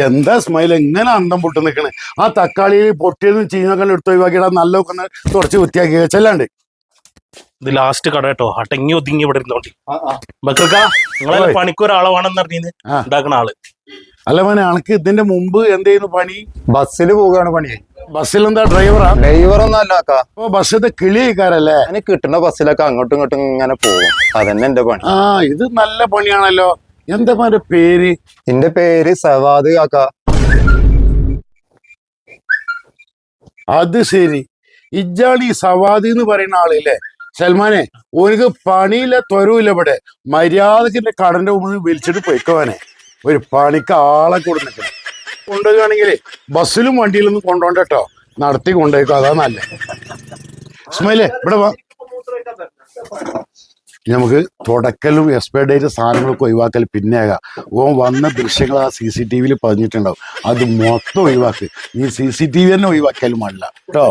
എന്താ സ്മൈൽ എങ്ങനെ അന്തം പൊട്ട് നിൽക്കണേ? ആ തക്കാളി പൊട്ടിയതും ചീഞ്ഞൊക്കെ എടുത്ത് ഒഴിവാക്കിയിടാ, നല്ല തുടച്ച് വൃത്തിയാക്കി വെച്ചല്ലാണ്ട്. ഇത് ലാസ്റ്റ് കട കേട്ടോ, അടങ്ങി ഒതുങ്ങി ഇവിടെ ഇരുന്നോണ്ടി. ബക്കർക്ക നിങ്ങളെ പണിക്കൊരാളെ വേണമെന്ന് പറഞ്ഞിന്ന് ഉണ്ടാക്കണ ആള്. അല്ല മോനെ, അനക്ക് ഇതിന്റെ മുമ്പ് എന്ത് ചെയ്യുന്നു പണി? ബസ്സിൽ പോവുകയാണ് പണി. ബസ്സിൽ എന്താ ഡ്രൈവറാ? ഡ്രൈവറൊന്നും അല്ല അക്കാ. അപ്പൊ ബസ്സിന്റെ കിളിക്കാരല്ലേ? എനിക്ക് കിട്ടുന്ന ബസ്സിലൊക്കെ അങ്ങോട്ടും ഇങ്ങോട്ടും ഇങ്ങനെ പോകും. അതന്നെ എന്റെ പണി. ആ, ഇത് നല്ല പണിയാണല്ലോ. എന്താ മോന്റെ പേര്? എന്റെ പേര് സവാദ് കാക്ക. അത് ശരി, ഇജ്ജാളി സവാദി എന്ന് പറയുന്ന ആളില്ലേ? സൽമാനെ, ഓനിക്ക് പണിയില്ല ത്വരവില്ല. ഇവിടെ മര്യാദക്ക് എന്റെ കടന്റെ മുമ്പിൽ വിളിച്ചിട്ട് പൊയ്ക്കോനെ. ഒരു പണിക്ക് ആളെ കൂടെ നിൽക്കണം. കൊണ്ടുപോവുകയാണെങ്കിലേ ബസ്സിലും വണ്ടിയിലൊന്നും കൊണ്ടോണ്ട കേട്ടോ, നടത്തി കൊണ്ടുപോയിക്കോ, അതാ നല്ല. ഇസ്മായിലേ, ഇവിടെ വാ. നമുക്ക് തുടക്കലും എക്സ്പയർ ഡേറ്റ് സാധനങ്ങളൊക്കെ ഒഴിവാക്കൽ പിന്നെയാകാം. ഓൻ വന്ന ദൃശ്യങ്ങൾ ആ CCTV പതിഞ്ഞിട്ടുണ്ടാവും, അത് മൊത്തം ഒഴിവാക്ക്. ഈ CCTV തന്നെ ഒഴിവാക്കിയാലും പാടില്ല കേട്ടോ.